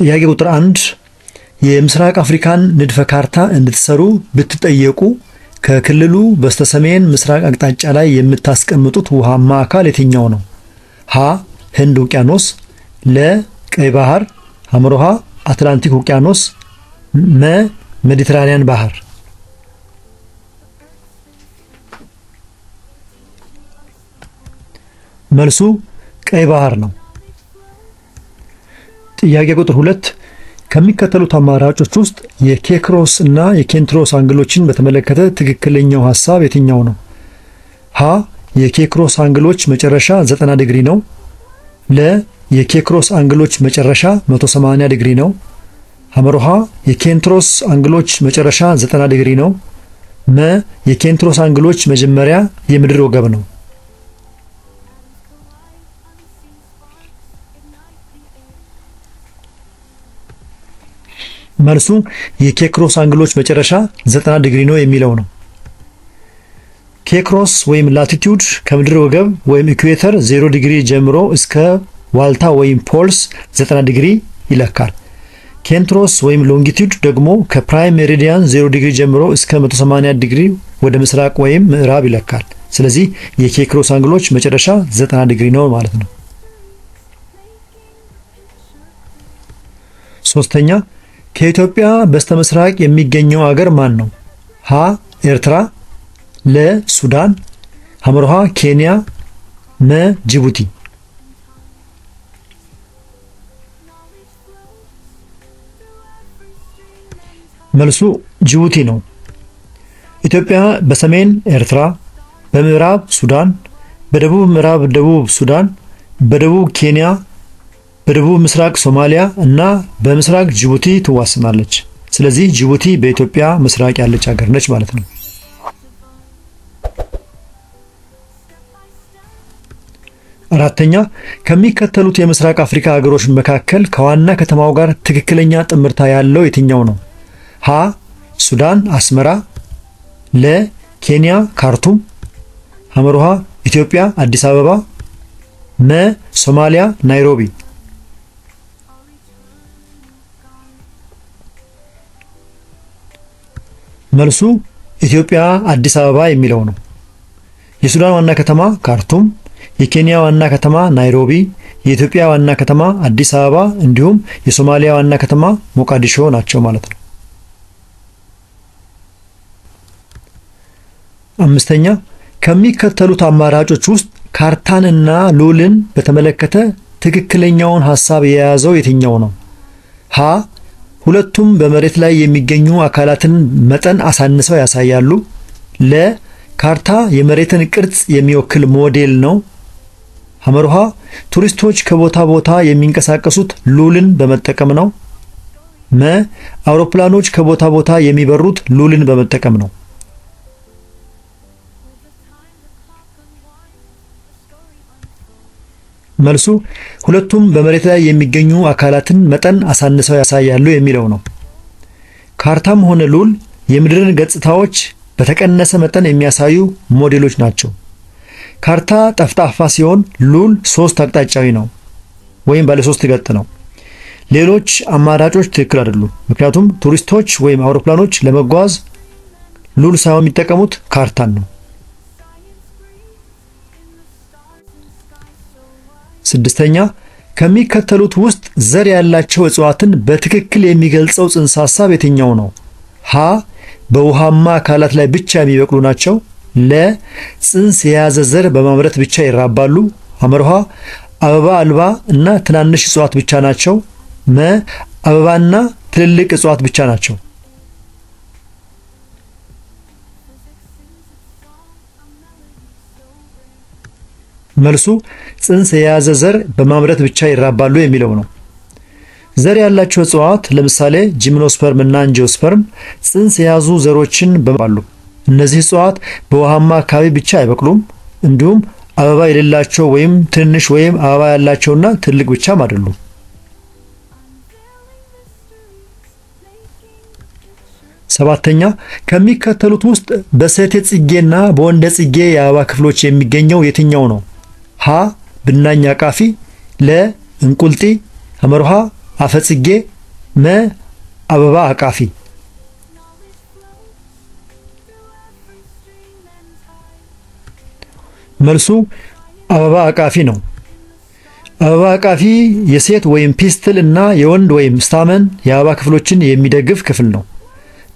ጥያቄ ቁጥር 1 የምስራቅ አፍሪካን ንድፈ ካርታ እንድትሰሩ ብትጠየቁ ከክልሉ በስተሰሜን ምስራቅ አቅጣጫ ላይ የምታስቀምጡት ውሃማ አካል የትኛው ነው? ሀ ህንድ ውቅያኖስ፣ ለ ቀይ ባህር፣ ሐመሮሃ አትላንቲክ ውቅያኖስ፣ መ ሜዲትራኒያን ባህር። መልሱ ቀይ ባህር ነው። ጥያቄ ቁጥር 2 ከሚከተሉት አማራጮች ውስጥ የኬክሮስ እና የኬንትሮስ አንግሎችን በተመለከተ ትክክለኛው ሐሳብ የትኛው ነው? ሀ የኬክሮስ አንግሎች መጨረሻ 90 ዲግሪ ነው። ለ የኬክሮስ አንግሎች መጨረሻ 180 ዲግሪ ነው። ሐመሮሃ የኬንትሮስ አንግሎች መጨረሻ 90 ዲግሪ ነው። መ የኬንትሮስ አንግሎች መጀመሪያ የምድር ወገብ ነው። መልሱ የኬክሮስ አንግሎች መጨረሻ 90 ዲግሪ ነው የሚለው ነው። ኬክሮስ ወይም ላቲቲዩድ ከምድር ወገብ ወይም ኢኩዌተር 0 ዲግሪ ጀምሮ እስከ ዋልታ ወይም ፖልስ 90 ዲግሪ ይለካል። ኬንትሮስ ወይም ሎንጊቲዩድ ደግሞ ከፕራይም ሜሪዲያን 0 ዲግሪ ጀምሮ እስከ 180 ዲግሪ ወደ ምስራቅ ወይም ምዕራብ ይለካል። ስለዚህ የኬክሮስ አንግሎች መጨረሻ 90 ዲግሪ ነው ማለት ነው። ሶስተኛ ከኢትዮጵያ በስተምስራቅ የሚገኘው አገር ማን ነው? ሀ ኤርትራ፣ ለ ሱዳን፣ ሐመሮሃ ኬንያ፣ መ ጅቡቲ። መልሱ ጅቡቲ ነው። ኢትዮጵያ በሰሜን ኤርትራ፣ በምዕራብ ሱዳን፣ በደቡብ ምዕራብ ደቡብ ሱዳን፣ በደቡብ ኬንያ፣ በደቡብ ምስራቅ ሶማሊያ እና በምስራቅ ጅቡቲ ትዋሰናለች። ስለዚህ ጅቡቲ በኢትዮጵያ ምስራቅ ያለች ሀገር ነች ማለት ነው። አራተኛ ከሚከተሉት የምስራቅ አፍሪካ ሀገሮች መካከል ከዋና ከተማው ጋር ትክክለኛ ጥምርታ ያለው የትኛው ነው? ሀ ሱዳን አስመራ፣ ለ ኬንያ ካርቱም፣ ሐመሮሃ ኢትዮጵያ አዲስ አበባ፣ መ ሶማሊያ ናይሮቢ። መልሱ ኢትዮጵያ አዲስ አበባ የሚለው ነው። የሱዳን ዋና ከተማ ካርቱም፣ የኬንያ ዋና ከተማ ናይሮቢ፣ የኢትዮጵያ ዋና ከተማ አዲስ አበባ እንዲሁም የሶማሊያ ዋና ከተማ ሞቃዲሾ ናቸው ማለት ነው። አምስተኛ ከሚከተሉት አማራጮች ውስጥ ካርታንና ሉልን በተመለከተ ትክክለኛውን ሐሳብ የያዘው የትኛው ነው? ሀ ሁለቱም በመሬት ላይ የሚገኙ አካላትን መጠን አሳንሰው ያሳያሉ። ለ ካርታ የመሬትን ቅርጽ የሚወክል ሞዴል ነው። ሐመሮሃ ቱሪስቶች ከቦታ ቦታ የሚንቀሳቀሱት ሉልን በመጠቀም ነው። መ አውሮፕላኖች ከቦታ ቦታ የሚበሩት ሉልን በመጠቀም ነው። መልሱ ሁለቱም በመሬት ላይ የሚገኙ አካላትን መጠን አሳንሰው ያሳያሉ የሚለው ነው። ካርታም ሆነ ሉል የምድርን ገጽታዎች በተቀነሰ መጠን የሚያሳዩ ሞዴሎች ናቸው። ካርታ ጠፍጣፋ ሲሆን ሉል 3 አቅጣጫዊ ነው ወይም ባለ 3 ገጽ ነው። ሌሎች አማራጮች ትክክል አይደሉም። ምክንያቱም ቱሪስቶች ወይም አውሮፕላኖች ለመጓዝ ሉል ሳይሆን የሚጠቀሙት ካርታን ነው። ስድስተኛ ከሚከተሉት ውስጥ ዘር ያላቸው እጽዋትን በትክክል የሚገልጸው ጽንሰ ሐሳብ የትኛው ነው? ሀ በውሃማ አካላት ላይ ብቻ የሚበቅሉ ናቸው። ለ ጽንስ የያዘ ዘር በማምረት ብቻ ይራባሉ። ሐመሮሃ አበባ አልባ እና ትናንሽ እጽዋት ብቻ ናቸው። መ አበባና ትልልቅ እጽዋት ብቻ ናቸው። መልሱ ጽንስ የያዘ ዘር በማምረት ብቻ ይራባሉ የሚለው ነው። ዘር ያላቸው እጽዋት ለምሳሌ ጂምኖስፐርም እና አንጂኦስፐርም ጽንስ የያዙ ዘሮችን በማሉ። እነዚህ እጽዋት በውሃማ አካባቢ ብቻ አይበቅሉም። እንዲሁም አበባ የሌላቸው ወይም ትንሽ ወይም አበባ ያላቸውና ትልቅ ብቻም አይደሉም። ሰባተኛ ከሚከተሉት ውስጥ በሴቴ ጽጌና በወንደ ጽጌ የአበባ ክፍሎች የሚገኘው የትኛው ነው? ሀ ብናኝ አቃፊ፣ ለ እንቁልጢ፣ ሐመሮሃ አፈጽጌ፣ መ አበባ አቃፊ። መልሱ አበባ አቃፊ ነው። አበባ አቃፊ የሴት ወይም ፒስትል እና የወንድ ወይም ስታመን የአበባ ክፍሎችን የሚደግፍ ክፍል ነው።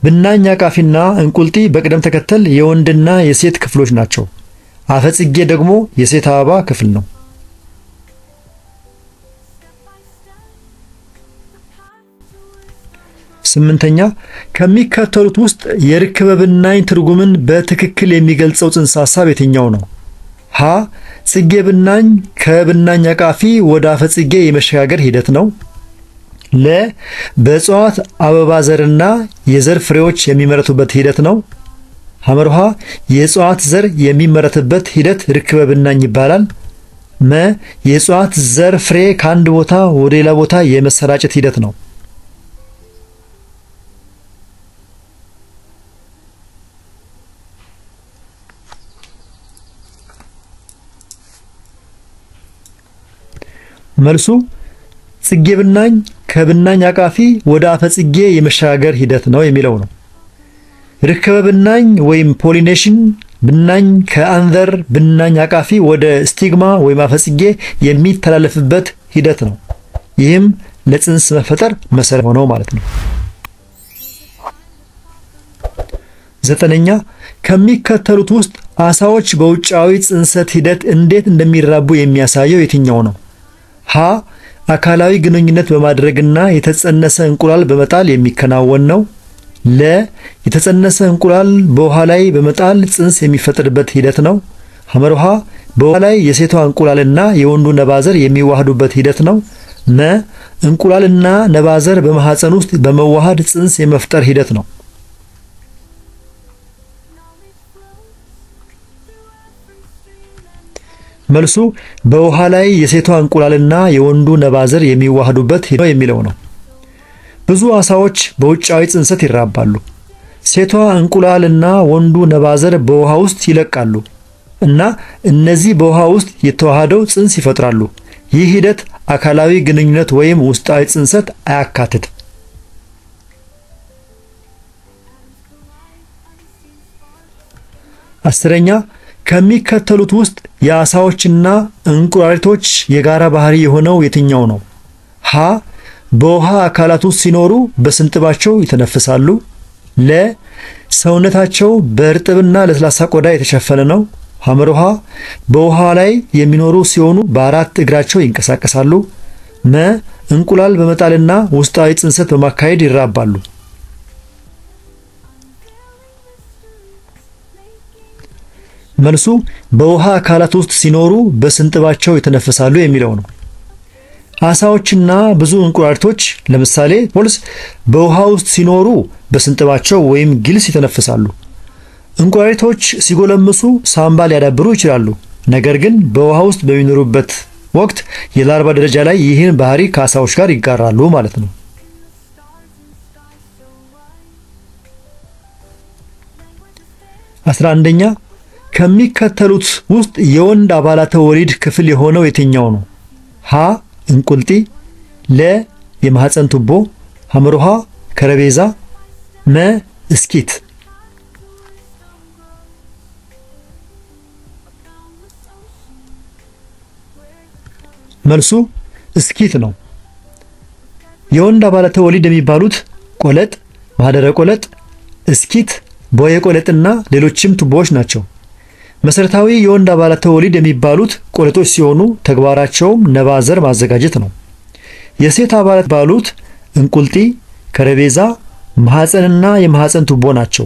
ብናኝ አቃፊና እንቁልጢ በቅደም ተከተል የወንድና የሴት ክፍሎች ናቸው። አፈጽጌ ደግሞ የሴት አበባ ክፍል ነው። 8ኛ ከሚከተሉት ውስጥ የርክበ ብናኝ ትርጉምን በትክክል የሚገልጸው ጽንሰ ሐሳብ የትኛው ነው? ሀ ጽጌ ብናኝ ከብናኝ አቃፊ ወደ አፈጽጌ የመሸጋገር ሂደት ነው። ለ በእጽዋት አበባ ዘርና የዘር ፍሬዎች የሚመረቱበት ሂደት ነው። ሐመርሃ የእጽዋት ዘር የሚመረትበት ሂደት ርክበ ብናኝ ይባላል። መ የእጽዋት ዘር ፍሬ ከአንድ ቦታ ወደ ሌላ ቦታ የመሰራጨት ሂደት ነው። መልሱ ጽጌ ብናኝ ከብናኝ አቃፊ ወደ አፈጽጌ የመሸጋገር ሂደት ነው የሚለው ነው። ርክበ ብናኝ ወይም ፖሊኔሽን ብናኝ ከአንዘር ብናኝ አቃፊ ወደ ስቲግማ ወይም አፈጽጌ የሚተላለፍበት ሂደት ነው። ይህም ለጽንስ መፈጠር መሰረት ሆነው ማለት ነው። 9ኛ ከሚከተሉት ውስጥ አሳዎች በውጫዊ ጽንሰት ሂደት እንዴት እንደሚራቡ የሚያሳየው የትኛው ነው? ሀ አካላዊ ግንኙነት በማድረግና የተጸነሰ እንቁላል በመጣል የሚከናወን ነው። ለ የተጸነሰ እንቁላል በውሃ ላይ በመጣል ጽንስ የሚፈጠርበት ሂደት ነው። ሐመርሃ በውሃ ላይ የሴቷ እንቁላልና የወንዱ ነባዘር የሚዋሃዱበት ሂደት ነው። መ እንቁላልና ነባዘር በማህፀን ውስጥ በመዋሃድ ጽንስ የመፍጠር ሂደት ነው። መልሱ በውሃ ላይ የሴቷ እንቁላልና የወንዱ ነባዘር የሚዋሃዱበት ሂደት የሚለው ነው። ብዙ አሳዎች በውጫዊ ጽንሰት ይራባሉ። ሴቷ እንቁላልና ወንዱ ነባዘር በውሃ ውስጥ ይለቃሉ እና እነዚህ በውሃ ውስጥ የተዋሃደው ጽንስ ይፈጥራሉ። ይህ ሂደት አካላዊ ግንኙነት ወይም ውስጣዊ ጽንሰት አያካትትም። 10ኛ ከሚከተሉት ውስጥ የአሳዎችና እንቁራሪቶች የጋራ ባህሪ የሆነው የትኛው ነው? ሀ በውሃ አካላት ውስጥ ሲኖሩ በስንጥባቸው ይተነፍሳሉ። ለ ሰውነታቸው በእርጥብና ለስላሳ ቆዳ የተሸፈነ ነው። ሐመርሃ በውሃ ላይ የሚኖሩ ሲሆኑ በአራት እግራቸው ይንቀሳቀሳሉ። መ እንቁላል በመጣልና ውስጣዊ ጽንሰት በማካሄድ ይራባሉ። መልሱ በውሃ አካላት ውስጥ ሲኖሩ በስንጥባቸው ይተነፍሳሉ የሚለው ነው። አሳዎችና ብዙ እንቁራሪቶች ለምሳሌ ፖልስ በውሃ ውስጥ ሲኖሩ በስንጥባቸው ወይም ጊልስ ይተነፍሳሉ። እንቁራሪቶች ሲጎለምሱ ሳምባ ሊያዳብሩ ይችላሉ። ነገር ግን በውሃ ውስጥ በሚኖሩበት ወቅት የላርቫ ደረጃ ላይ ይህን ባህሪ ከአሳዎች ጋር ይጋራሉ ማለት ነው። 11ኛ ከሚከተሉት ውስጥ የወንድ አባላተ ወሊድ ክፍል የሆነው የትኛው ነው? ሀ እንቁልጢ፣ ለ የማህፀን ቱቦ፣ ሐመርሃ ከረቤዛ፣ መ እስኪት። መልሱ እስኪት ነው። የወንድ አባላተ ወሊድ የሚባሉት ቆለጥ፣ ማህደረ ቆለጥ፣ እስኪት፣ ቦየ ቆለጥና ሌሎችም ቱቦዎች ናቸው። መሰረታዊ የወንድ አባላተ ወሊድ የሚባሉት ቆለጦች ሲሆኑ ተግባራቸውም ነባዘር ማዘጋጀት ነው። የሴት አባላት ባሉት እንቁልጢ፣ ከረቤዛ፣ ማህፀንና የማህፀን ቱቦ ናቸው።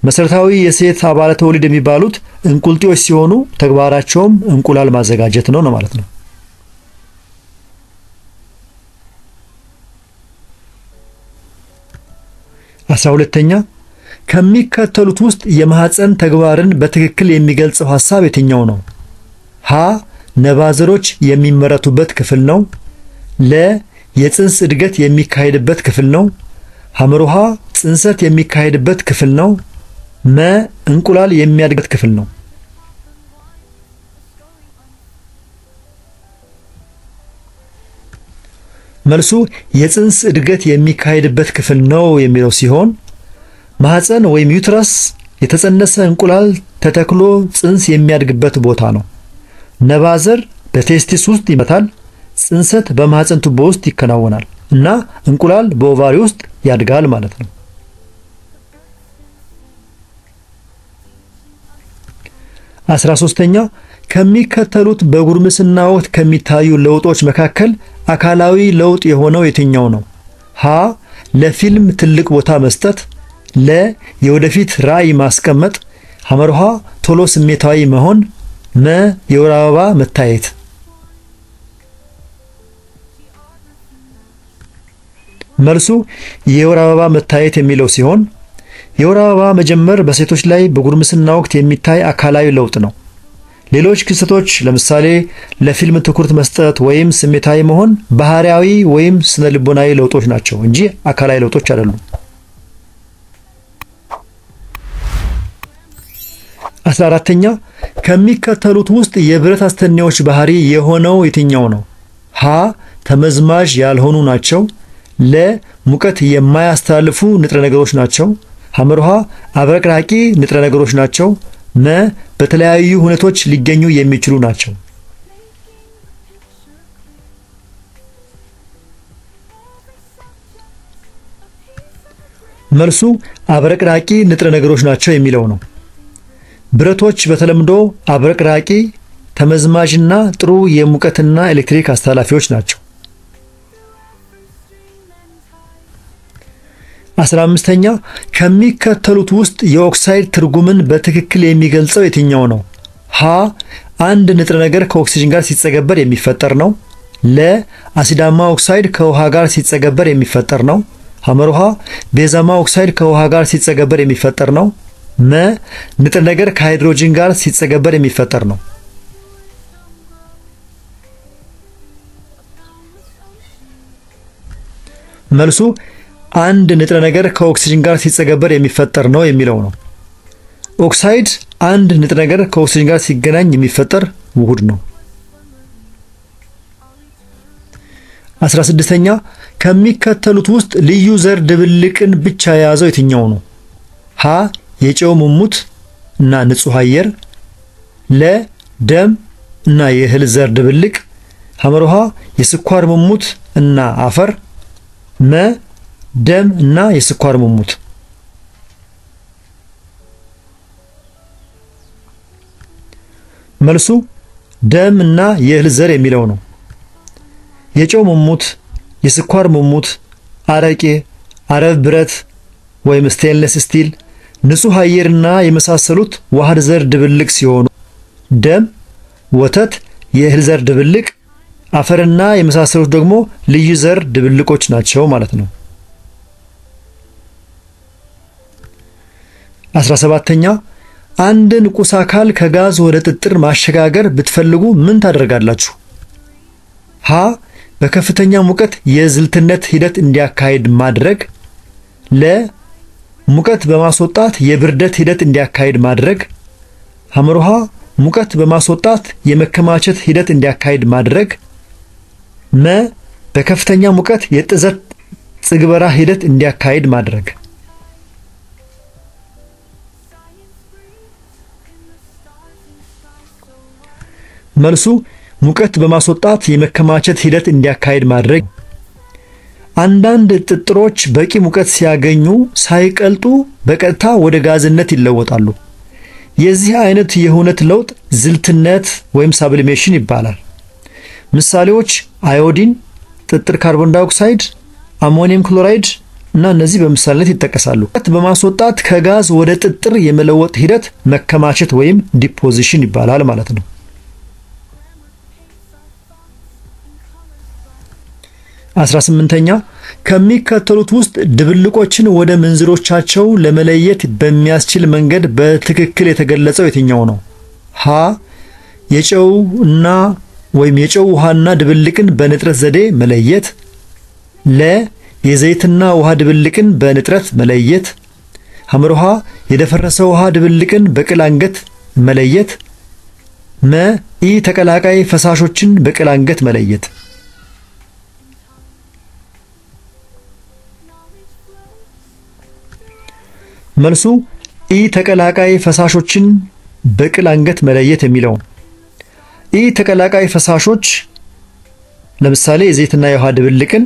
መሰረታዊ የሴት አባላተ ወሊድ የሚባሉት እንቁልጢዎች ሲሆኑ ተግባራቸውም እንቁላል ማዘጋጀት ነው ማለት ነው። 12ኛ ከሚከተሉት ውስጥ የማህፀን ተግባርን በትክክል የሚገልጸው ሐሳብ የትኛው ነው? ሀ ነባዘሮች የሚመረቱበት ክፍል ነው። ለ የጽንስ እድገት የሚካሄድበት ክፍል ነው። ሐመርሃ ጽንሰት የሚካሄድበት ክፍል ነው። መ እንቁላል የሚያድግበት ክፍል ነው። መልሱ የጽንስ እድገት የሚካሄድበት ክፍል ነው የሚለው ሲሆን ማህፀን ወይም ዩትረስ የተጸነሰ እንቁላል ተተክሎ ጽንስ የሚያድግበት ቦታ ነው። ነባዘር በቴስቲስ ውስጥ ይመታል። ጽንሰት በማህፀን ቱቦ ውስጥ ይከናወናል እና እንቁላል በኦቫሪ ውስጥ ያድጋል ማለት ነው። 13ኛ ከሚከተሉት በጉርምስና ወቅት ከሚታዩ ለውጦች መካከል አካላዊ ለውጥ የሆነው የትኛው ነው? ሀ ለፊልም ትልቅ ቦታ መስጠት፣ ለ የወደፊት ራዕይ ማስቀመጥ፣ ሐመርሃ ቶሎ ስሜታዊ መሆን፣ መ የወር አበባ መታየት። መልሱ የወር አበባ መታየት የሚለው ሲሆን የወር አበባ መጀመር በሴቶች ላይ በጉርምስና ወቅት የሚታይ አካላዊ ለውጥ ነው። ሌሎች ክስተቶች ለምሳሌ ለፊልም ትኩረት መስጠት ወይም ስሜታዊ መሆን ባህሪያዊ ወይም ስነ ልቦናዊ ለውጦች ናቸው እንጂ አካላዊ ለውጦች አይደሉም። 14ኛ ከሚከተሉት ውስጥ የብረት አስተኔዎች ባህሪ የሆነው የትኛው ነው? ሀ ተመዝማዥ ያልሆኑ ናቸው፣ ለ ሙቀት የማያስተላልፉ ንጥረ ነገሮች ናቸው፣ ሐመርሃ አብረቅራቂ ንጥረ ነገሮች ናቸው፣ መ በተለያዩ ሁኔታዎች ሊገኙ የሚችሉ ናቸው። መልሱ አብረቅራቂ ንጥረ ነገሮች ናቸው የሚለው ነው። ብረቶች በተለምዶ አብረቅራቂ፣ ተመዝማጅና ጥሩ የሙቀትና ኤሌክትሪክ አስተላላፊዎች ናቸው። 15ኛ ከሚከተሉት ውስጥ የኦክሳይድ ትርጉምን በትክክል የሚገልጸው የትኛው ነው? ሀ አንድ ንጥረ ነገር ከኦክሲጅን ጋር ሲጸገበር የሚፈጠር ነው፣ ለ አሲዳማ ኦክሳይድ ከውሃ ጋር ሲጸገበር የሚፈጠር ነው፣ ሐመርሃ ቤዛማ ኦክሳይድ ከውሃ ጋር ሲጸገበር የሚፈጠር ነው፣ መ ንጥረ ነገር ከሃይድሮጂን ጋር ሲጸገበር የሚፈጠር ነው። መልሱ አንድ ንጥረ ነገር ከኦክሲጅን ጋር ሲጸገበር የሚፈጠር ነው የሚለው ነው። ኦክሳይድ አንድ ንጥረ ነገር ከኦክሲጅን ጋር ሲገናኝ የሚፈጠር ውህድ ነው። 16ኛ ከሚከተሉት ውስጥ ልዩ ዘር ድብልቅን ብቻ የያዘው የትኛው ነው? ሀ የጨው ሙሙት እና ንጹህ አየር፣ ለ ደም እና የእህል ዘር ድብልቅ፣ ሐመርሃ የስኳር ሙሙት እና አፈር፣ መ ደም እና የስኳር ሙሙት። መልሱ ደም እና የእህል ዘር የሚለው ነው። የጨው ሙሙት፣ የስኳር ሙሙት፣ አረቄ፣ አረብ ብረት ወይም ስቴንለስ ስቲል፣ ንጹህ አየርና የመሳሰሉት ዋህድ ዘር ድብልቅ ሲሆኑ ደም፣ ወተት፣ የእህል ዘር ድብልቅ፣ አፈርና የመሳሰሉት ደግሞ ልዩ ዘር ድብልቆች ናቸው ማለት ነው። 17ኛ አንድን ቁስ አካል ከጋዝ ወደ ጥጥር ማሸጋገር ብትፈልጉ ምን ታደርጋላችሁ? ሀ በከፍተኛ ሙቀት የዝልትነት ሂደት እንዲያካሂድ ማድረግ፣ ለ ሙቀት በማስወጣት የብርደት ሂደት እንዲያካሂድ ማድረግ፣ ሐመርሃ ሙቀት በማስወጣት የመከማቸት ሂደት እንዲያካሂድ ማድረግ፣ መ በከፍተኛ ሙቀት የጥዘት ጽግበራ ሂደት እንዲያካሂድ ማድረግ። መልሱ ሙቀት በማስወጣት የመከማቸት ሂደት እንዲያካሂድ ማድረግ። አንዳንድ ጥጥሮች በቂ ሙቀት ሲያገኙ ሳይቀልጡ በቀጥታ ወደ ጋዝነት ይለወጣሉ። የዚህ አይነት የሁነት ለውጥ ዝልትነት ወይም ሳብሊሜሽን ይባላል። ምሳሌዎች አዮዲን፣ ጥጥር ካርቦን ዳይኦክሳይድ፣ አሞኒየም ክሎራይድ እና እነዚህ በምሳሌነት ይጠቀሳሉ። ሙቀት በማስወጣት ከጋዝ ወደ ጥጥር የመለወጥ ሂደት መከማቸት ወይም ዲፖዚሽን ይባላል ማለት ነው። 18ኛ ከሚከተሉት ውስጥ ድብልቆችን ወደ ምንዝሮቻቸው ለመለየት በሚያስችል መንገድ በትክክል የተገለጸው የትኛው ነው? ሀ የጨውና ወይም የጨው ውሃና ድብልቅን በንጥረት ዘዴ መለየት፣ ለ የዘይትና ውሃ ድብልቅን በንጥረት መለየት፣ ሐመርሃ የደፈረሰ ውሃ ድብልቅን በቅል አንገት መለየት፣ መ ኢ ተቀላቃይ ፈሳሾችን በቅል አንገት መለየት። መልሱ ኢ ተቀላቃይ ፈሳሾችን በቅል አንገት መለየት የሚለው። ኢ ተቀላቃይ ፈሳሾች ለምሳሌ የዘይትና የውሃ ድብልቅን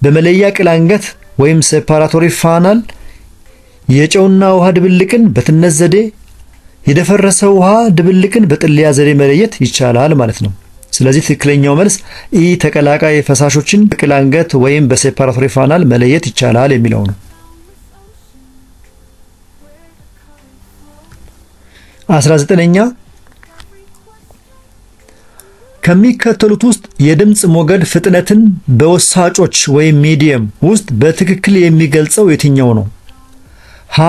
በመለያ ቅል አንገት ወይም ሴፓራቶሪ ፋናል፣ የጨውና ውሃ ድብልቅን በትነት ዘዴ፣ የደፈረሰ ውሃ ድብልቅን በጥልያ ዘዴ መለየት ይቻላል ማለት ነው። ስለዚህ ትክክለኛው መልስ ኢ ተቀላቃይ ፈሳሾችን በቅል አንገት ወይም በሴፓራቶሪ ፋናል መለየት ይቻላል የሚለው ነው። 19ኛ ከሚከተሉት ውስጥ የድምጽ ሞገድ ፍጥነትን በወሳጮች ወይም ሚዲየም ውስጥ በትክክል የሚገልጸው የትኛው ነው? ሀ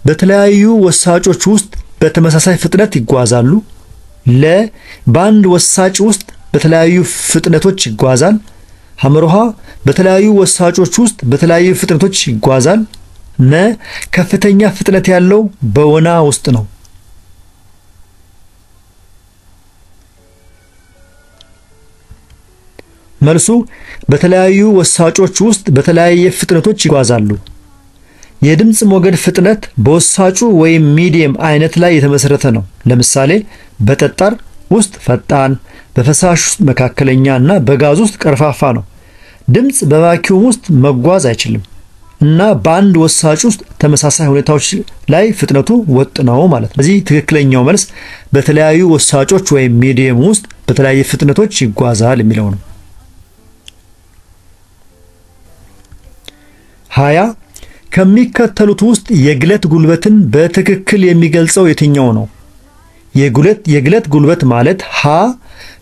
በተለያዩ ወሳጮች ውስጥ በተመሳሳይ ፍጥነት ይጓዛሉ። ለ በአንድ ወሳጭ ውስጥ በተለያዩ ፍጥነቶች ይጓዛል። ሐመሮሃ በተለያዩ ወሳጮች ውስጥ በተለያዩ ፍጥነቶች ይጓዛል። መ ከፍተኛ ፍጥነት ያለው በወና ውስጥ ነው። መልሱ በተለያዩ ወሳጮች ውስጥ በተለያየ ፍጥነቶች ይጓዛሉ። የድምጽ ሞገድ ፍጥነት በወሳጩ ወይም ሚዲየም አይነት ላይ የተመሰረተ ነው። ለምሳሌ በጠጣር ውስጥ ፈጣን፣ በፈሳሽ ውስጥ መካከለኛ እና በጋዝ ውስጥ ቀርፋፋ ነው። ድምጽ በቫኪዩም ውስጥ መጓዝ አይችልም እና በአንድ ወሳጭ ውስጥ ተመሳሳይ ሁኔታዎች ላይ ፍጥነቱ ወጥ ነው ማለት ነው። ስለዚህ ትክክለኛው መልስ በተለያዩ ወሳጮች ወይም ሚዲየም ውስጥ በተለያየ ፍጥነቶች ይጓዛል የሚለው ነው። 20 ከሚከተሉት ውስጥ የግለት ጉልበትን በትክክል የሚገልጸው የትኛው ነው? የግለት ጉልበት ማለት ሀ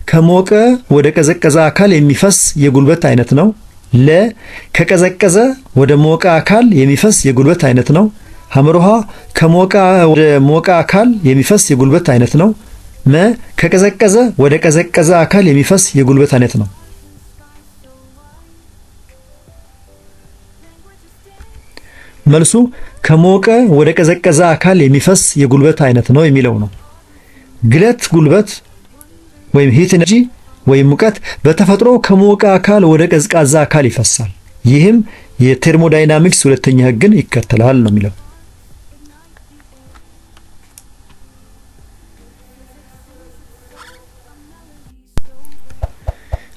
ከሞቀ ወደ ቀዘቀዘ አካል የሚፈስ የጉልበት አይነት ነው። ለ ከቀዘቀዘ ወደ ሞቀ አካል የሚፈስ የጉልበት አይነት ነው። ሐመሮሃ ከሞቀ ወደ ሞቀ አካል የሚፈስ የጉልበት አይነት ነው። መ ከቀዘቀዘ ወደ ቀዘቀዘ አካል የሚፈስ የጉልበት አይነት ነው። መልሱ ከሞቀ ወደ ቀዘቀዘ አካል የሚፈስ የጉልበት አይነት ነው የሚለው ነው። ግለት ጉልበት ወይም ሂት ኤነርጂ ወይም ሙቀት በተፈጥሮ ከሞቀ አካል ወደ ቀዝቃዛ አካል ይፈሳል። ይህም የቴርሞዳይናሚክስ ሁለተኛ ህግን ይከተላል ነው የሚለው።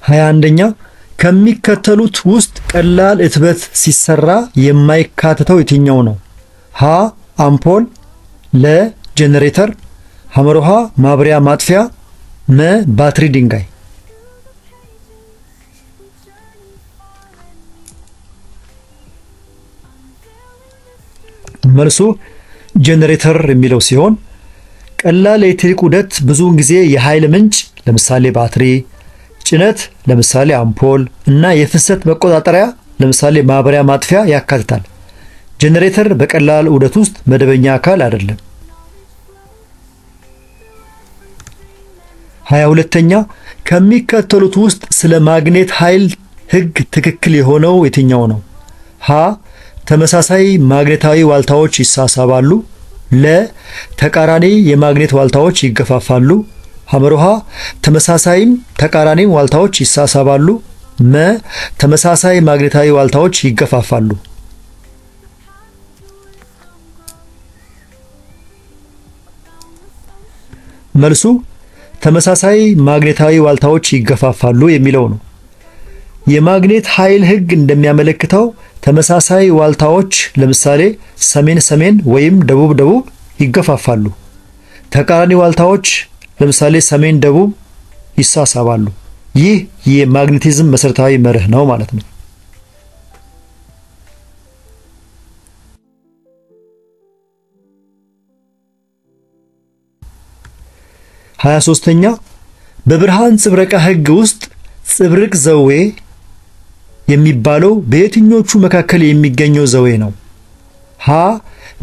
21ኛ ከሚከተሉት ውስጥ ቀላል እትበት ሲሰራ የማይካተተው የትኛው ነው? ሀ አምፖል፣ ለ ጄኔሬተር፣ ሐመሮሃ ማብሪያ ማጥፊያ፣ መ ባትሪ ድንጋይ። መልሱ ጄኔሬተር የሚለው ሲሆን ቀላል ኤሌክትሪክ ዑደት ብዙውን ጊዜ የኃይል ምንጭ ለምሳሌ ባትሪ፣ ጭነት ለምሳሌ አምፖል እና የፍሰት መቆጣጠሪያ ለምሳሌ ማብሪያ ማጥፊያ ያካትታል። ጄኔሬተር በቀላል ዑደት ውስጥ መደበኛ አካል አይደለም። 22ኛ ከሚከተሉት ውስጥ ስለ ማግኔት ኃይል ህግ ትክክል የሆነው የትኛው ነው? ሀ ተመሳሳይ ማግኔታዊ ዋልታዎች ይሳሳባሉ። ለ ተቃራኒ የማግኔት ዋልታዎች ይገፋፋሉ። ሐመሮሃ ተመሳሳይም ተቃራኒም ዋልታዎች ይሳሳባሉ። መ ተመሳሳይ ማግኔታዊ ዋልታዎች ይገፋፋሉ። መልሱ ተመሳሳይ ማግኔታዊ ዋልታዎች ይገፋፋሉ የሚለው ነው። የማግኔት ኃይል ህግ እንደሚያመለክተው ተመሳሳይ ዋልታዎች ለምሳሌ ሰሜን ሰሜን ወይም ደቡብ ደቡብ ይገፋፋሉ። ተቃራኒ ዋልታዎች ለምሳሌ ሰሜን ደቡብ ይሳሳባሉ። ይህ የማግኔቲዝም መሰረታዊ መርህ ነው ማለት ነው። 23ኛ በብርሃን ጽብረቃ ህግ ውስጥ ጽብርቅ ዘዌ የሚባለው በየትኞቹ መካከል የሚገኘው ዘዌ ነው? ሀ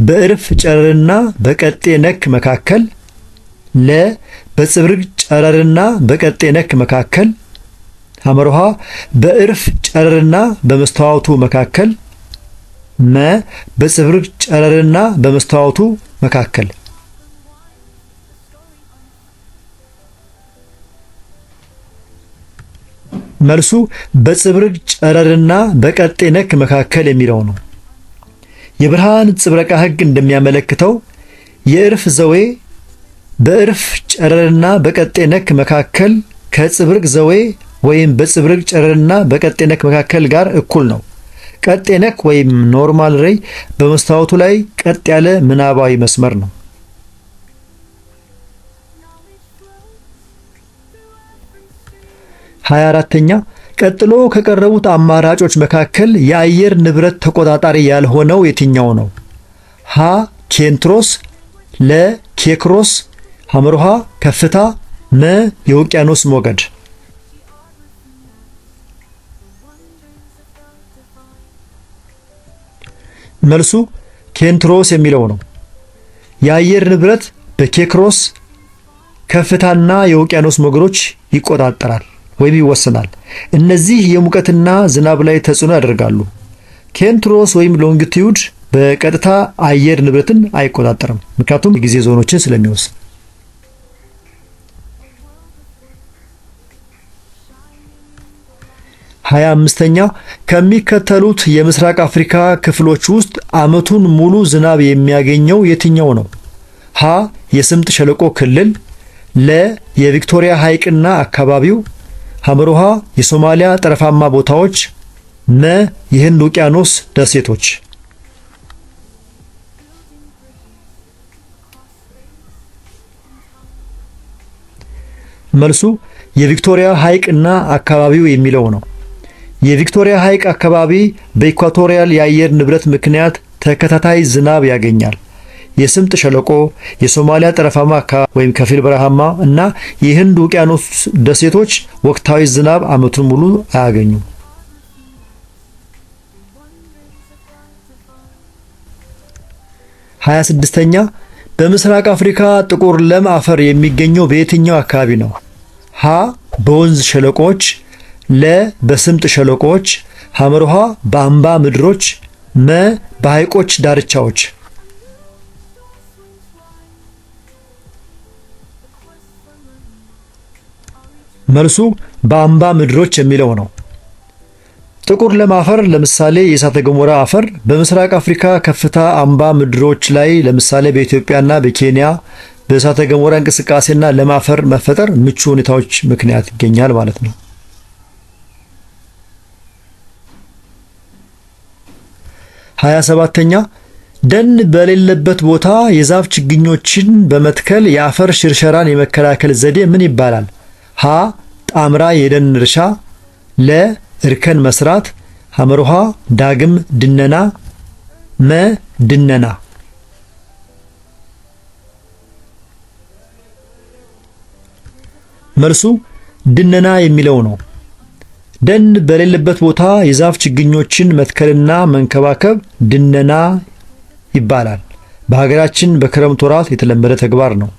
በእርፍ ጨረርና በቀጤ ነክ መካከል፣ ለ በጽብርቅ ጨረርና በቀጤ ነክ መካከል፣ ሐመሮሃ በእርፍ ጨረርና በመስተዋቱ መካከል፣ መ በጽብርቅ ጨረርና በመስተዋቱ መካከል። መልሱ በጽብርቅ ጨረርና በቀጤ ነክ መካከል የሚለው ነው። የብርሃን ጽብረቃ ሕግ እንደሚያመለክተው የእርፍ ዘዌ በእርፍ ጨረርና በቀጤ ነክ መካከል ከጽብርቅ ዘዌ ወይም በጽብርቅ ጨረርና በቀጤ ነክ መካከል ጋር እኩል ነው። ቀጤ ነክ ወይም ኖርማል ሬይ በመስታወቱ ላይ ቀጥ ያለ ምናባዊ መስመር ነው። 24ኛ ቀጥሎ ከቀረቡት አማራጮች መካከል የአየር ንብረት ተቆጣጣሪ ያልሆነው የትኛው ነው? ሀ ኬንትሮስ፣ ለ ኬክሮስ፣ ሐመርሃ ከፍታ፣ መ የውቅያኖስ ሞገድ። መልሱ ኬንትሮስ የሚለው ነው። የአየር ንብረት በኬክሮስ ከፍታና የውቅያኖስ ሞገዶች ይቆጣጠራል ወይም ይወሰናል። እነዚህ የሙቀትና ዝናብ ላይ ተጽዕኖ ያደርጋሉ። ኬንትሮስ ወይም ሎንጊቲዩድ በቀጥታ አየር ንብረትን አይቆጣጠርም፣ ምክንያቱም የጊዜ ዞኖችን ስለሚወስን። 25ኛ ከሚከተሉት የምስራቅ አፍሪካ ክፍሎች ውስጥ ዓመቱን ሙሉ ዝናብ የሚያገኘው የትኛው ነው? ሀ የስምጥ ሸለቆ ክልል፣ ለ የቪክቶሪያ ሐይቅና አካባቢው፣ ሐመርሃ የሶማሊያ ጠረፋማ ቦታዎች፣ መ የህንድ ውቅያኖስ ደሴቶች። መልሱ የቪክቶሪያ ሐይቅና አካባቢው የሚለው ነው። የቪክቶሪያ ሐይቅ አካባቢ በኢኳቶሪያል የአየር ንብረት ምክንያት ተከታታይ ዝናብ ያገኛል። የስምጥ ሸለቆ፣ የሶማሊያ ጠረፋማ አካባቢ ወይም ከፊል በረሃማ እና የህንድ ውቅያኖስ ደሴቶች ወቅታዊ ዝናብ ዓመቱን ሙሉ አያገኙም። 26ኛ በምስራቅ አፍሪካ ጥቁር ለም አፈር የሚገኘው በየትኛው አካባቢ ነው? ሀ በወንዝ ሸለቆች፣ ለ በስምጥ ሸለቆች፣ ሐመርሃ በአምባ ምድሮች፣ መ በሐይቆች ዳርቻዎች። መልሱ በአምባ ምድሮች የሚለው ነው። ጥቁር ለም አፈር ለምሳሌ የእሳተ ገሞራ አፈር በምስራቅ አፍሪካ ከፍታ አምባ ምድሮች ላይ ለምሳሌ በኢትዮጵያና በኬንያ በእሳተ ገሞራ እንቅስቃሴና ለም አፈር መፈጠር ምቹ ሁኔታዎች ምክንያት ይገኛል ማለት ነው። 27ኛ ደን በሌለበት ቦታ የዛፍ ችግኞችን በመትከል የአፈር ሽርሸራን የመከላከል ዘዴ ምን ይባላል? ሀ ጣምራ የደን እርሻ፣ ለ እርከን መስራት፣ ሐመርሃ ዳግም ድነና፣ መ ድነና። መልሱ ድነና የሚለው ነው። ደን በሌለበት ቦታ የዛፍ ችግኞችን መትከልና መንከባከብ ድነና ይባላል። በሀገራችን በክረምት ወራት የተለመደ ተግባር ነው።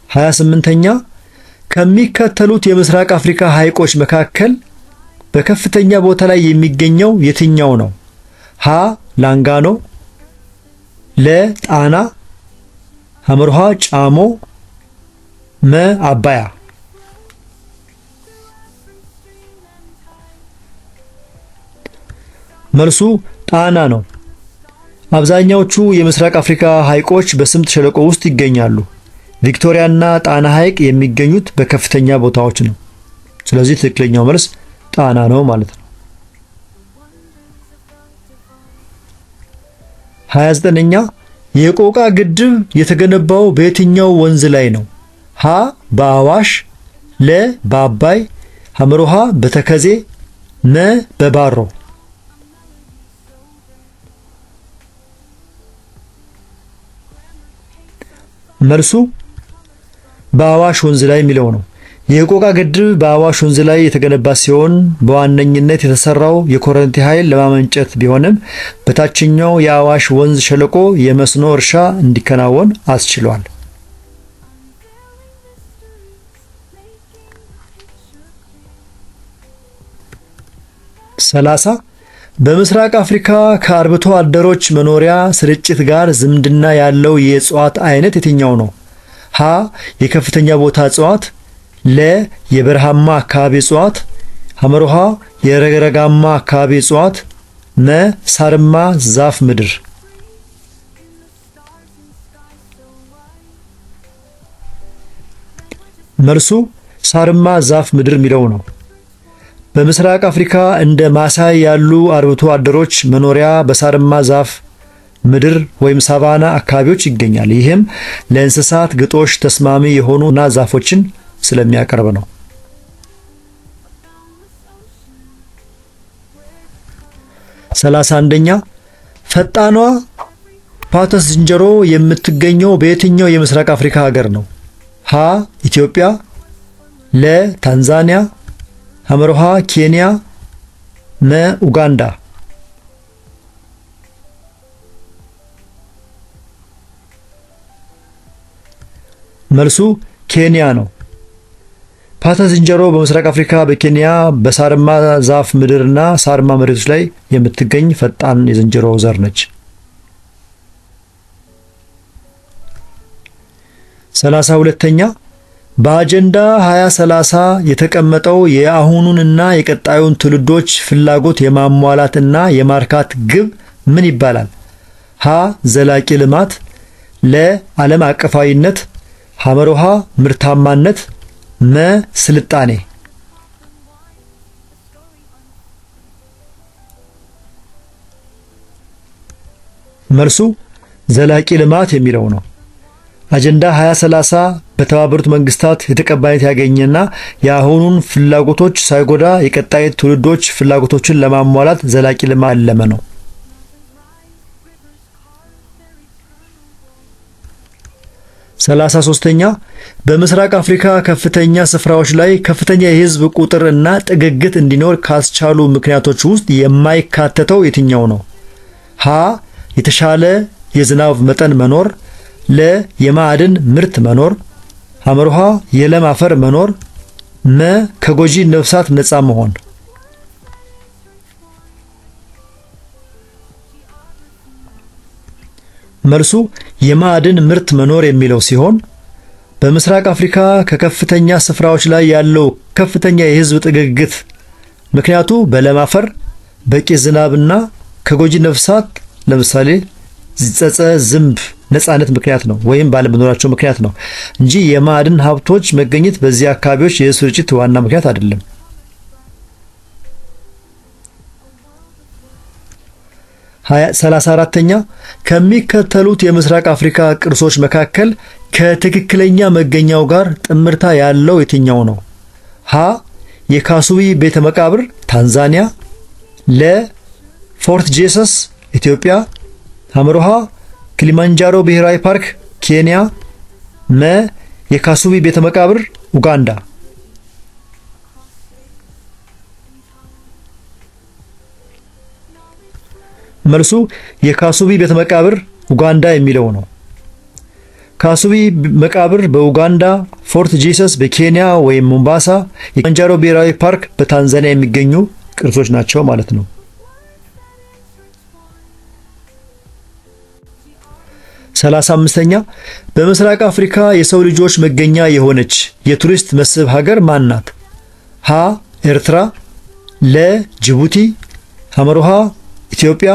28ኛ ከሚከተሉት የምስራቅ አፍሪካ ሐይቆች መካከል በከፍተኛ ቦታ ላይ የሚገኘው የትኛው ነው? ሀ ላንጋኖ፣ ለ ጣና፣ ሐመርሃ ጫሞ፣ መ አባያ። መልሱ ጣና ነው። አብዛኛዎቹ የምስራቅ አፍሪካ ሐይቆች በስምጥ ሸለቆ ውስጥ ይገኛሉ። ቪክቶሪያና ጣና ሐይቅ የሚገኙት በከፍተኛ ቦታዎች ነው። ስለዚህ ትክክለኛው መልስ ጣና ነው ማለት ነው። 29ኛ የቆቃ ግድብ የተገነባው በየትኛው ወንዝ ላይ ነው? ሀ በአዋሽ፣ ለ በአባይ፣ ሐመርሃ በተከዜ፣ መ በባሮ። መልሱ በአዋሽ ወንዝ ላይ የሚለው ነው። የቆቃ ግድብ በአዋሽ ወንዝ ላይ የተገነባ ሲሆን በዋነኝነት የተሰራው የኮረንቲ ኃይል ለማመንጨት ቢሆንም በታችኛው የአዋሽ ወንዝ ሸለቆ የመስኖ እርሻ እንዲከናወን አስችሏል። 30 በምስራቅ አፍሪካ ከአርብቶ አደሮች መኖሪያ ስርጭት ጋር ዝምድና ያለው የእጽዋት አይነት የትኛው ነው? ሀ የከፍተኛ ቦታ እጽዋት፣ ለ የበረሃማ አካባቢ እጽዋት፣ ሐመሮሃ የረግረጋማ አካባቢ እጽዋት፣ መ ሳርማ ዛፍ ምድር። መልሱ ሳርማ ዛፍ ምድር የሚለው ነው። በምስራቅ አፍሪካ እንደ ማሳይ ያሉ አርብቶ አደሮች መኖሪያ በሳርማ ዛፍ ምድር ወይም ሳቫና አካባቢዎች ይገኛል። ይህም ለእንስሳት ግጦሽ ተስማሚ የሆኑና ዛፎችን ስለሚያቀርብ ነው። 31ኛ ፈጣኗ ፓተስ ዝንጀሮ የምትገኘው በየትኛው የምስራቅ አፍሪካ ሀገር ነው? ሀ ኢትዮጵያ፣ ለ ታንዛኒያ፣ ሐመሮሃ ኬንያ፣ መ ኡጋንዳ። መልሱ ኬንያ ነው። ፓተስ ዝንጀሮ በምስራቅ አፍሪካ በኬንያ በሳርማ ዛፍ ምድርና ሳርማ መሬቶች ላይ የምትገኝ ፈጣን የዝንጀሮ ዘር ነች። 32ኛ በአጀንዳ 2030 የተቀመጠው የአሁኑንና የቀጣዩን ትውልዶች ፍላጎት የማሟላትና የማርካት ግብ ምን ይባላል? ሀ ዘላቂ ልማት፣ ለ ዓለም አቀፋዊነት፣ ሐመሮሃ ምርታማነት፣ መ ስልጣኔ። መልሱ ዘላቂ ልማት የሚለው ነው። አጀንዳ 2030 በተባበሩት መንግስታት የተቀባይነት ያገኘና የአሁኑን ፍላጎቶች ሳይጎዳ የቀጣይ ትውልዶች ፍላጎቶችን ለማሟላት ዘላቂ ልማት ያለመ ነው። 33ኛ በምስራቅ አፍሪካ ከፍተኛ ስፍራዎች ላይ ከፍተኛ የህዝብ ቁጥር እና ጥግግት እንዲኖር ካስቻሉ ምክንያቶች ውስጥ የማይካተተው የትኛው ነው? ሀ የተሻለ የዝናብ መጠን መኖር፣ ለ የማዕድን ምርት መኖር፣ ሐመሮሃ የለም አፈር መኖር፣ መ ከጎጂ ነፍሳት ነፃ መሆን። መልሱ የማዕድን ምርት መኖር የሚለው ሲሆን በምስራቅ አፍሪካ ከከፍተኛ ስፍራዎች ላይ ያለው ከፍተኛ የህዝብ ጥግግት ምክንያቱ በለም አፈር፣ በቂ ዝናብና ከጎጂ ነፍሳት ለምሳሌ ጸጸ ዝንብ ነፃነት ምክንያት ነው ወይም ባለመኖራቸው ምክንያት ነው እንጂ የማዕድን ሀብቶች መገኘት በዚህ አካባቢዎች የስርጭት ዋና ምክንያት አይደለም። 34ኛ ከሚከተሉት የምስራቅ አፍሪካ ቅርሶች መካከል ከትክክለኛ መገኛው ጋር ጥምርታ ያለው የትኛው ነው? ሀ የካሱቢ ቤተ መቃብር ታንዛኒያ፣ ለ ፎርት ጄሰስ ኢትዮጵያ፣ ሐመሮሃ ክሊማንጃሮ ብሔራዊ ፓርክ ኬንያ፣ መ የካሱቢ ቤተ መቃብር ኡጋንዳ። መልሱ የካሱቢ ቤተ መቃብር ኡጋንዳ የሚለው ነው። ካሱቢ መቃብር በኡጋንዳ፣ ፎርት ጄሰስ በኬንያ ወይም ሞምባሳ፣ የኪሊማንጃሮ ብሔራዊ ፓርክ በታንዛኒያ የሚገኙ ቅርሶች ናቸው ማለት ነው። 35ኛ በምስራቅ አፍሪካ የሰው ልጆች መገኛ የሆነች የቱሪስት መስህብ ሀገር ማን ናት? ሀ ኤርትራ፣ ለ ጅቡቲ፣ ሐመሮሃ ኢትዮጵያ፣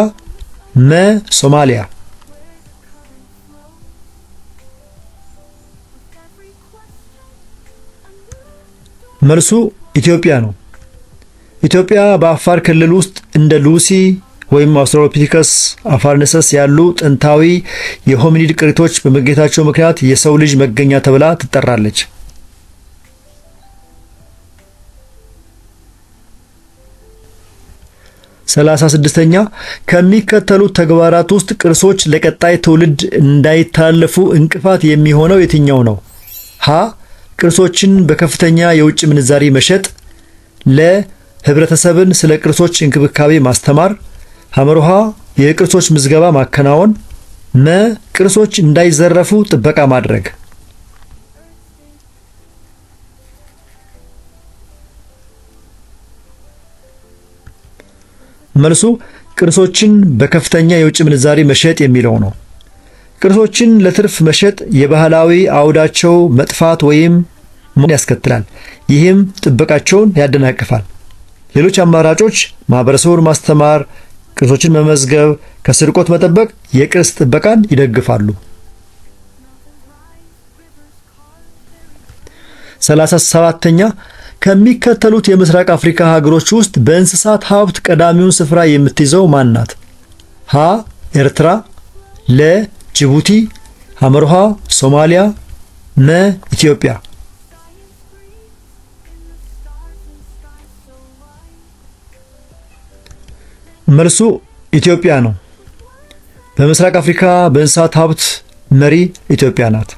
መ ሶማሊያ። መልሱ ኢትዮጵያ ነው። ኢትዮጵያ በአፋር ክልል ውስጥ እንደ ሉሲ ወይም አውስትራሎፒቲከስ አፋርነሰስ ያሉ ጥንታዊ የሆሚኒድ ቅሪቶች በመገኘታቸው ምክንያት የሰው ልጅ መገኛ ተብላ ትጠራለች። 36ኛ ከሚከተሉት ተግባራት ውስጥ ቅርሶች ለቀጣይ ትውልድ እንዳይተላለፉ እንቅፋት የሚሆነው የትኛው ነው? ሀ ቅርሶችን በከፍተኛ የውጭ ምንዛሪ መሸጥ፣ ለ ህብረተሰብን ስለ ቅርሶች እንክብካቤ ማስተማር፣ ሐመሮሃ የቅርሶች ምዝገባ ማከናወን፣ መ ቅርሶች እንዳይዘረፉ ጥበቃ ማድረግ። መልሱ ቅርሶችን በከፍተኛ የውጭ ምንዛሪ መሸጥ የሚለው ነው። ቅርሶችን ለትርፍ መሸጥ የባህላዊ አውዳቸው መጥፋት ወይም ምን ያስከትላል። ይህም ጥበቃቸውን ያደናቅፋል። ሌሎች አማራጮች ማህበረሰቡን ማስተማር፣ ቅርሶችን መመዝገብ፣ ከስርቆት መጠበቅ የቅርስ ጥበቃን ይደግፋሉ። 37ኛ ከሚከተሉት የምስራቅ አፍሪካ ሀገሮች ውስጥ በእንስሳት ሀብት ቀዳሚውን ስፍራ የምትይዘው ማን ናት? ሀ ኤርትራ፣ ለ ጅቡቲ፣ ሐመርሃ ሶማሊያ፣ መ ኢትዮጵያ። መልሱ ኢትዮጵያ ነው። በምስራቅ አፍሪካ በእንስሳት ሀብት መሪ ኢትዮጵያ ናት።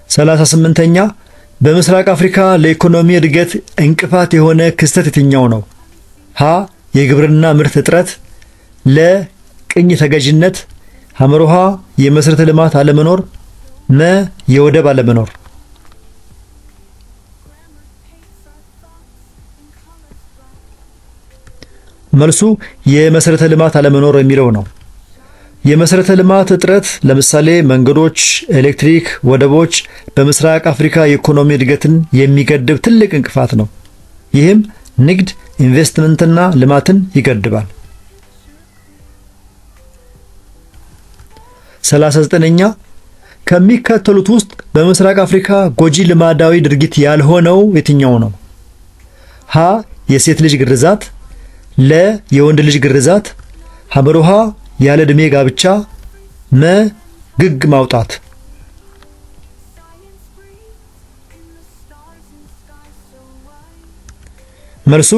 38ኛ በምስራቅ አፍሪካ ለኢኮኖሚ እድገት እንቅፋት የሆነ ክስተት የትኛው ነው? ሀ የግብርና ምርት እጥረት፣ ለ ቅኝ ተገዥነት፣ ሐመርሃ የመሰረተ ልማት አለመኖር፣ መ የወደብ አለመኖር። መልሱ የመሰረተ ልማት አለመኖር የሚለው ነው። የመሰረተ ልማት እጥረት ለምሳሌ መንገዶች፣ ኤሌክትሪክ፣ ወደቦች በምስራቅ አፍሪካ የኢኮኖሚ እድገትን የሚገድብ ትልቅ እንቅፋት ነው። ይህም ንግድ፣ ኢንቨስትመንትና ልማትን ይገድባል። 39ኛ ከሚከተሉት ውስጥ በምስራቅ አፍሪካ ጎጂ ልማዳዊ ድርጊት ያልሆነው የትኛው ነው? ሀ የሴት ልጅ ግርዛት፣ ለ የወንድ ልጅ ግርዛት፣ ሐመርሃ ያለ ዕድሜ ጋብቻ፣ መ ግግ ማውጣት። መልሱ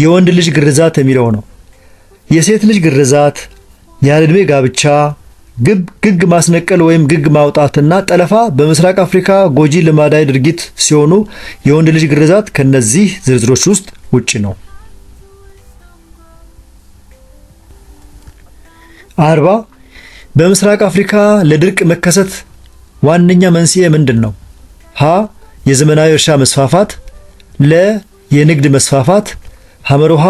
የወንድ ልጅ ግርዛት የሚለው ነው። የሴት ልጅ ግርዛት፣ ያለ ዕድሜ ጋብቻ፣ ግግ ማስነቀል ወይም ግግ ማውጣትና ጠለፋ በምስራቅ አፍሪካ ጎጂ ልማዳዊ ድርጊት ሲሆኑ የወንድ ልጅ ግርዛት ከነዚህ ዝርዝሮች ውስጥ ውጪ ነው። 40 በምስራቅ አፍሪካ ለድርቅ መከሰት ዋነኛ መንስኤ ምንድን ነው? ሀ የዘመናዊ እርሻ መስፋፋት፣ ለ የንግድ መስፋፋት፣ ሐመርሃ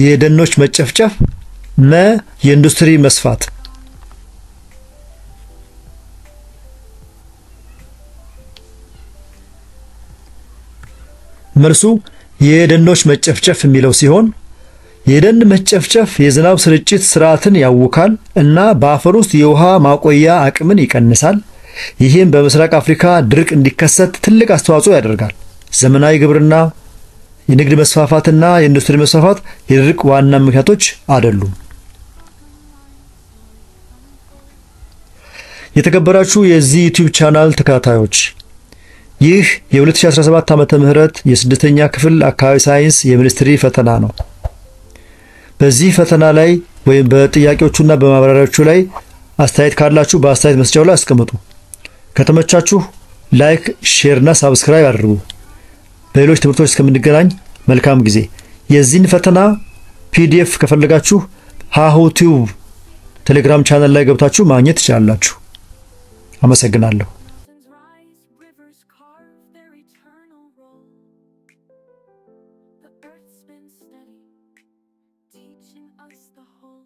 የደኖች መጨፍጨፍ፣ መ የኢንዱስትሪ መስፋት። መልሱ የደኖች መጨፍጨፍ የሚለው ሲሆን የደን መጨፍጨፍ የዝናብ ስርጭት ስርዓትን ያውካል እና በአፈር ውስጥ የውሃ ማቆያ አቅምን ይቀንሳል። ይህም በምስራቅ አፍሪካ ድርቅ እንዲከሰት ትልቅ አስተዋጽኦ ያደርጋል። ዘመናዊ ግብርና፣ የንግድ መስፋፋትና የኢንዱስትሪ መስፋፋት የድርቅ ዋና ምክንያቶች አይደሉም። የተከበራችሁ የዚህ ዩቲዩብ ቻናል ተከታታዮች ይህ የ2017 ዓመተ ምህረት የስድስተኛ ክፍል አካባቢ ሳይንስ የሚኒስትሪ ፈተና ነው። በዚህ ፈተና ላይ ወይም በጥያቄዎቹና በማብራሪያዎቹ ላይ አስተያየት ካላችሁ በአስተያየት መስጫው ላይ አስቀምጡ። ከተመቻችሁ ላይክ፣ ሼር እና ሳብስክራይብ አድርጉ። በሌሎች ትምህርቶች እስከምንገናኝ መልካም ጊዜ። የዚህን ፈተና ፒዲኤፍ ከፈለጋችሁ ሃሁ ቲዩብ ቴሌግራም ቻናል ላይ ገብታችሁ ማግኘት ትችላላችሁ። አመሰግናለሁ። teaching us the whole